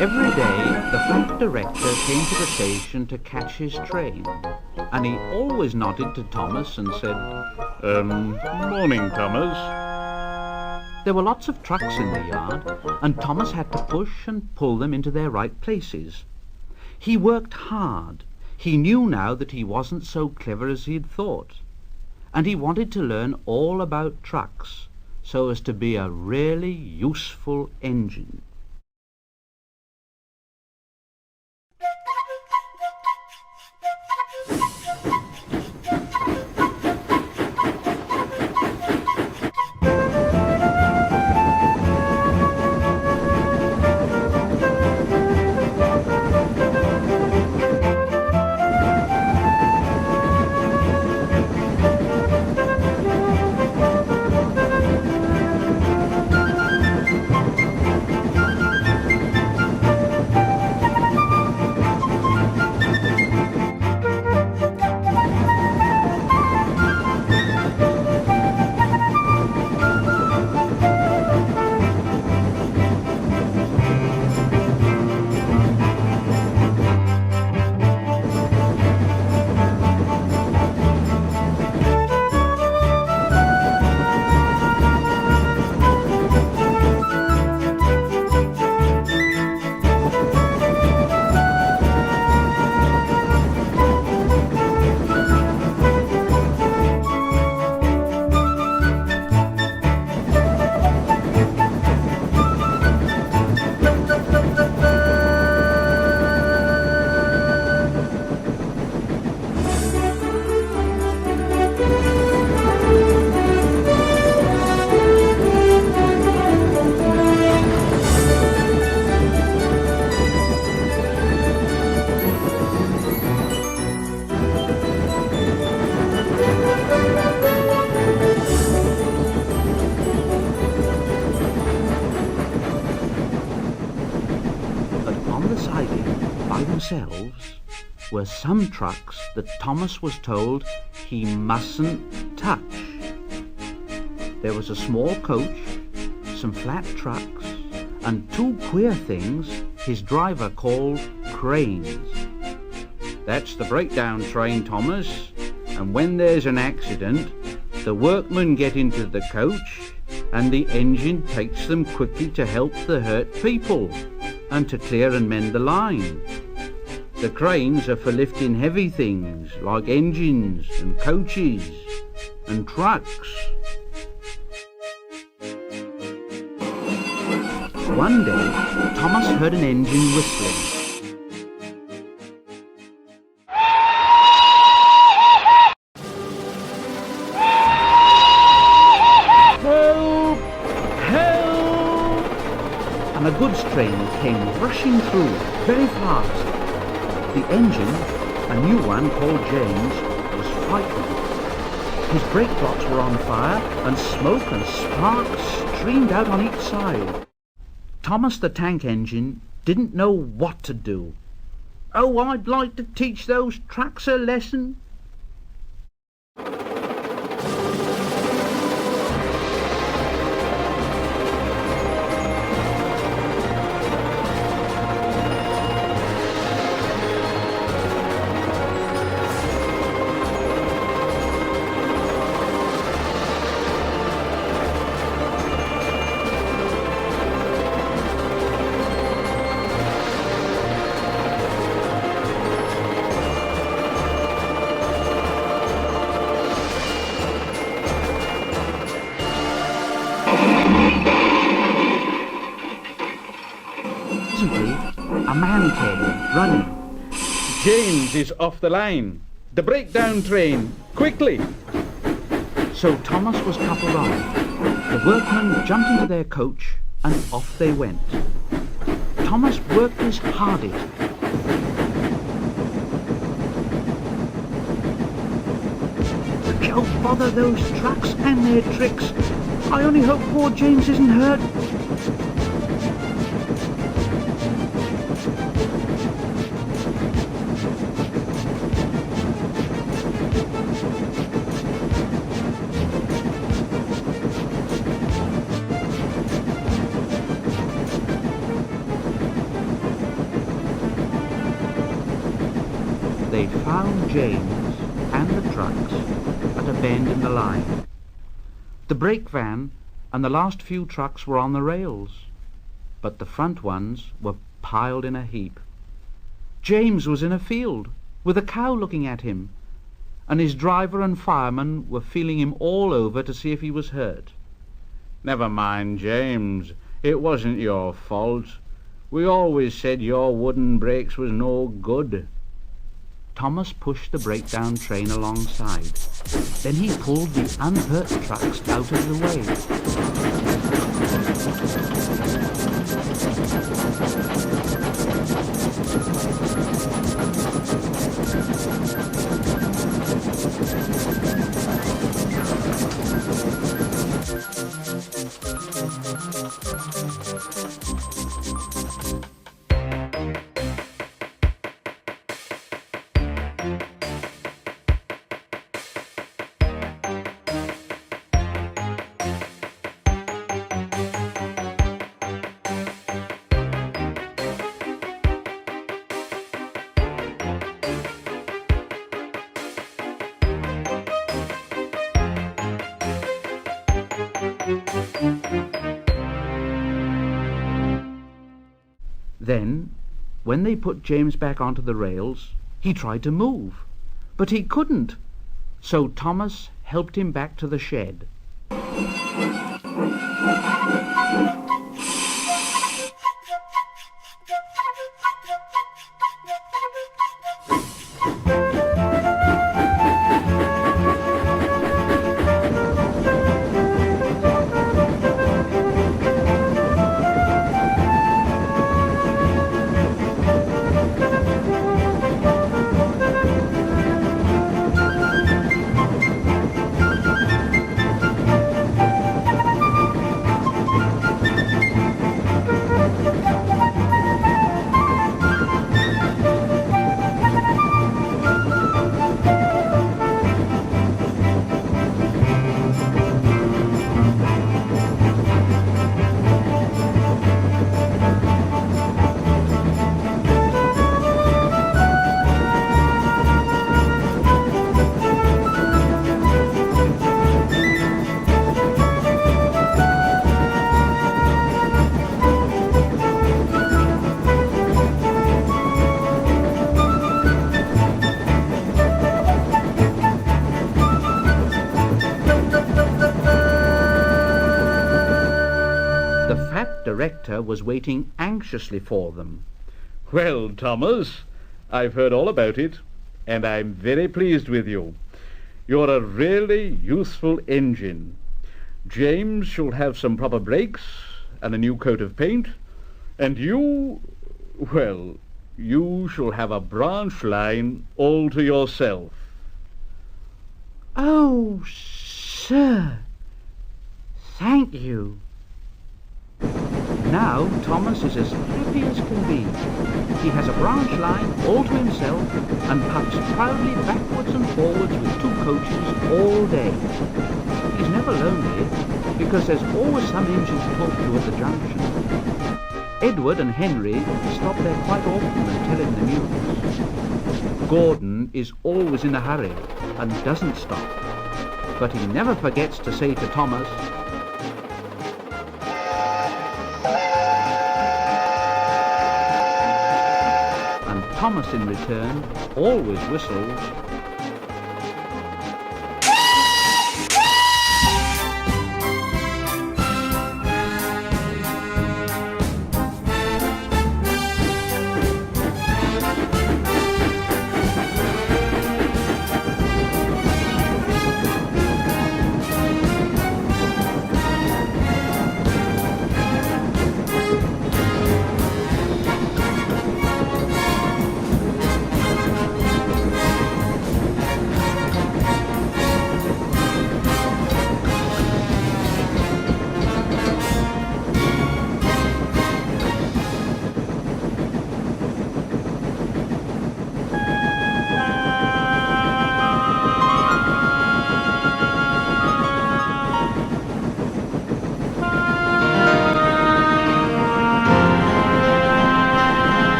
Every day, the fat director came to the station to catch his train, and he always nodded to Thomas and said, "Morning, Thomas." There were lots of trucks in the yard, and Thomas had to push and pull them into their right places. He worked hard. He knew now that he wasn't so clever as he'd thought, and he wanted to learn all about trucks so as to be a really useful engine. Were some trucks that Thomas was told he mustn't touch. There was a small coach, some flat trucks, and two queer things his driver called cranes. "That's the breakdown train, Thomas, and when there's an accident, the workmen get into the coach and the engine takes them quickly to help the hurt people and to clear and mend the line. The cranes are for lifting heavy things like engines and coaches and trucks." One day, Thomas heard an engine whistling. "Help! Help!" And a goods train came rushing through very fast. The engine, a new one called James, was frightened. His brake blocks were on fire, and smoke and sparks streamed out on each side. Thomas the tank engine didn't know what to do. "Oh, I'd like to teach those trucks a lesson." Presently, a man came, running. "James is off the line. The breakdown train. Quickly!" So Thomas was coupled on. The workmen jumped into their coach and off they went. Thomas worked his hardest. "Don't bother those trucks and their tricks. I only hope poor James isn't hurt." they found James and the trucks at a bend in the line. The brake van and the last few trucks were on the rails, but the front ones were piled in a heap. James was in a field, with a cow looking at him, and his driver and fireman were feeling him all over to see if he was hurt. "Never mind, James. It wasn't your fault. We always said your wooden brakes was no good." Thomas pushed the breakdown train alongside. Then he pulled the unhurt trucks out of the way. Then, when they put James back onto the rails, he tried to move, but he couldn't, so Thomas helped him back to the shed. Director was waiting anxiously for them. "Well, Thomas, I've heard all about it, and I'm very pleased with you. You're a really useful engine. James shall have some proper brakes and a new coat of paint, and you shall have a branch line all to yourself." "Oh, sir, thank you." Now Thomas is as happy as can be. He has a branch line all to himself and puffs proudly backwards and forwards with two coaches all day. He's never lonely because there's always some engine to talk to at the junction. Edward and Henry stop there quite often and tell him the news. Gordon is always in a hurry and doesn't stop, but he never forgets to say to Thomas, Thomas, in return, always whistles